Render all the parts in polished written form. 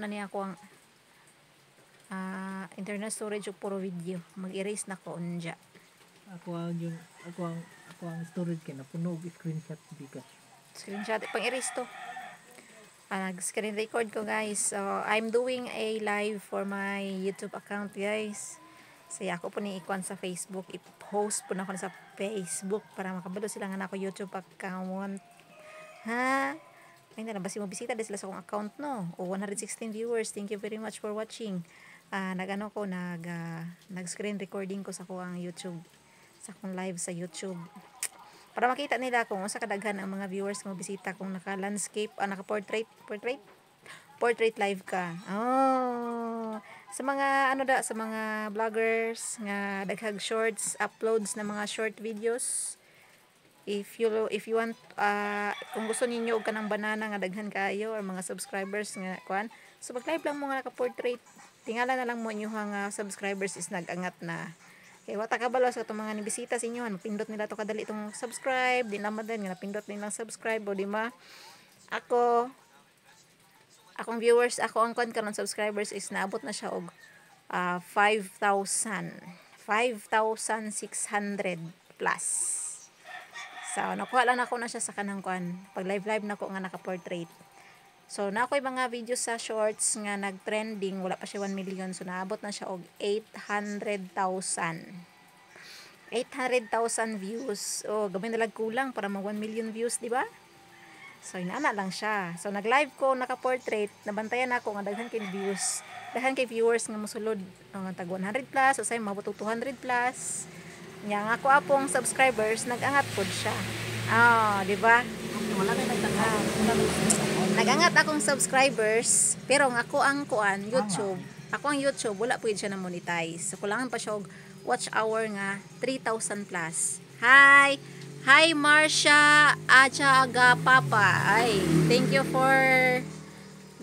na niya ako ang internet storage o puro video. Mag-erase na ko unja. Ako ang storage kay napuno og screenshot bigas. Screenshot pang erase to. Nag-screen record ko guys. So, I'm doing a live for my YouTube account guys. So, ako po ni ikuan sa Facebook. I-post po na ako sa Facebook para makabalo sila nga na ako YouTube account. Ha? Ay na basi mo bisita din sila sa akong account no. O 116 viewers. Thank you very much for watching. Nag-screen recording ko sa akong YouTube. Sa akong live sa YouTube. Para makita nila kung unsa kadaghan ang mga viewers mo bisita kung naka-landscape, naka-portrait live ka. Oh. Sa mga sa mga vloggers nga daghang shorts, uploads na mga short videos. If you want kung gusto ninyo og kanang banana nga daghan kaayo or mga subscribers nga kuan, so mag-live lang mo nga naka-portrait. Tingala na lang mo inyong subscribers is nag-angat na. Kaya wata kabalo sa itong mga nibisita sa inyo, mapindot nila to kadali itong subscribe, di naman din, napindot nilang subscribe, o di ma, akong viewers, ako ang karon subscribers is naabot na siya og 5,600 plus. So, nakuha lang ako na siya sa kanang kuan, pag live na ko nga naka-portrait. So, na ako'y mga videos sa shorts nga nag-trending, wala pa siya 1 million. So, naabot na siya og 800,000 views. O, gamay na lang kulang para mag 1 million views, di ba? So, inaana lang siya. So, nag-live ko, naka-portrait, nabantayan ako nga daghan kay views. Daghan kay viewers nga mosulod tag 100 plus, o say mabot 200 plus. Nga ako apong subscribers, nag-angat pod siya. Di ba? Wala na nagtanggal. Nagangat akong subscribers, pero ang ako ang YouTube, wala pwede siya na monetize. So, kulangan pa siya og watch hour nga 3,000 plus. Hi Marsha Achaga Papa. Ay, thank you for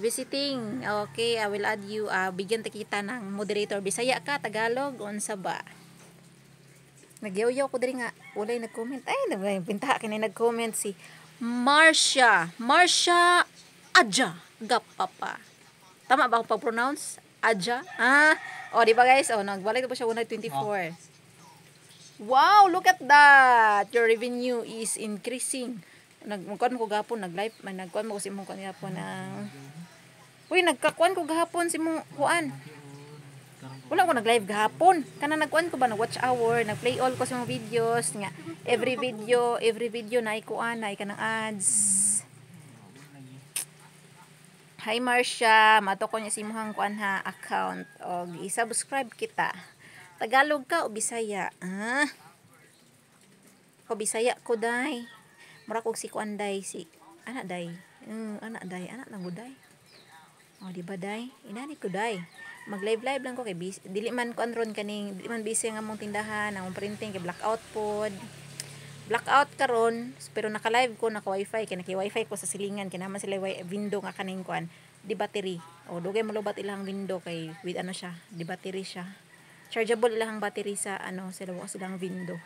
visiting. Okay, I will add you. Bigyan ta kita ng moderator. Bisaya ka, Tagalog, unsa ba? Nagyaw-yaw ko diri nga walay nag-comment. Ay, pinta kini nag-comment si Marsha Aja Gapapa. Tama ba ako pag-pronounce? Aja? Di ba guys? Nagbalik na po siya 124. Wow, look at that. Your revenue is increasing. Nagkuan ko gapon, nag-live, nagkuan mo ko si mong kuan gapon ng Uy, nagkakuan ko gahapon si mong kuan. Wala ko nag-live gahapon. Kana nagkuan ko ba nag-watch hour, nag-play all ko sa mga videos nga. Every video na ikuan, na ikanang ads. Hi Marsha, mato ko niya si muhang kuan ha account og i-subscribe kita. Tagalog ka o Bisaya? O Bisaya ko day. Mura kog si kuan day si anak day. Anak lang ko day. O di ba day? Inani ko day. Mag-live lang ko kay dili man ko anron kaning dili man busy nga mong tindahan, ang printing kay blackout pod. Blackout karon, pero naka-live ko, naka-wifi, kaya naki-wifi ko sa silingan, kaya naman sila window nga kaning kuan, di battery. O, dugay malubat ilang window kay with siya, di battery siya. Chargeable ilang battery sa silang window.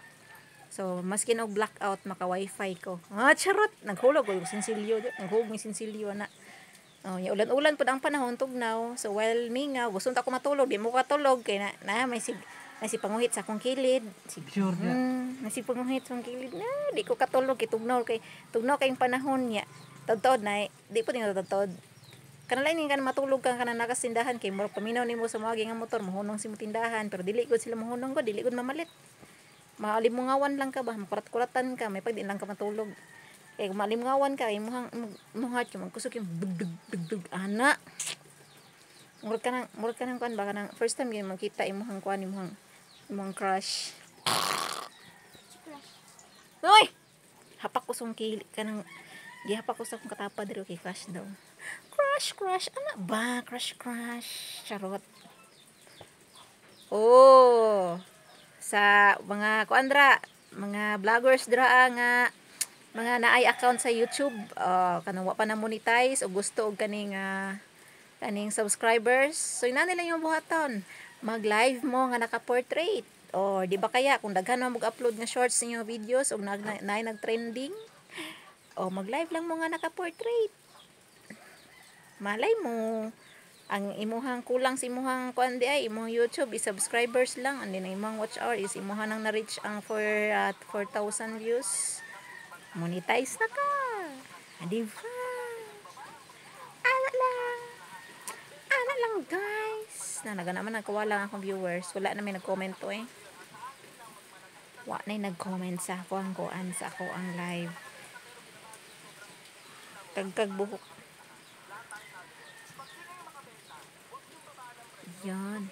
So, maskin og blackout, maka-wifi ko. Charot! Naghulog ko yung sinsilyo. Naghulog yung sinsilyo na. Ulan-ulan po ang panahon, tugnaw. So, while nga, gusto ko matulog, di mo katulog, kaya may panguhit sa akong kilid. Sure na. May panguhit sa akong kilid. Di ko katulog, tugnaw kayong panahon niya. Tod-tod na, di po din tod-tod. Kanalain nga matulog kang kana nakasindahan, kay murag paminaw nimo sa mga nga motor, mahunong si mo tindahan, pero dili ko sila mahunong ko, dili ko mamalit. Maalimungawan lang ka ba, makurat-kuratan ka, may pag di lang ka matulog. Kaya kung maalimungawan ka, imuhang heart ka, magkusok yung dug ana. Murag ka nang kuan ba, kanang first time yun makita imuhang kuan, imuhang crush. Uy! Hapak ko song kili ka nang, gihapak ko sa akong katapa dito kay crush daw. Crush, ano ba? Crush, charot. Sa mga kuandra, mga vloggers dra nga, mga naay account sa YouTube, kanang wa pa na monetize o gusto og kaning subscribers. So ina nila yung buhaton. Mag-live mo nga naka-portrait. O di ba kaya kung daghan mo mag-upload nga shorts sa inyo videos og nag-trending, o mag-live lang mo nga naka-portrait. Malay mo Ang imuhang kulang sa imuhang kuan di ay imong YouTube is subscribers lang, and then ang imong watch hour is imuhang nang na-reach ang 4,000 views. Monetize na ka. Di ba? Ana lang. Ana lang guys. Naga naman nagkawala akong viewers. Wala na may nag-comment to eh. Wa na nag-comment sa ako ang kuan sa ako ang live. Kagkag buhok. Yan.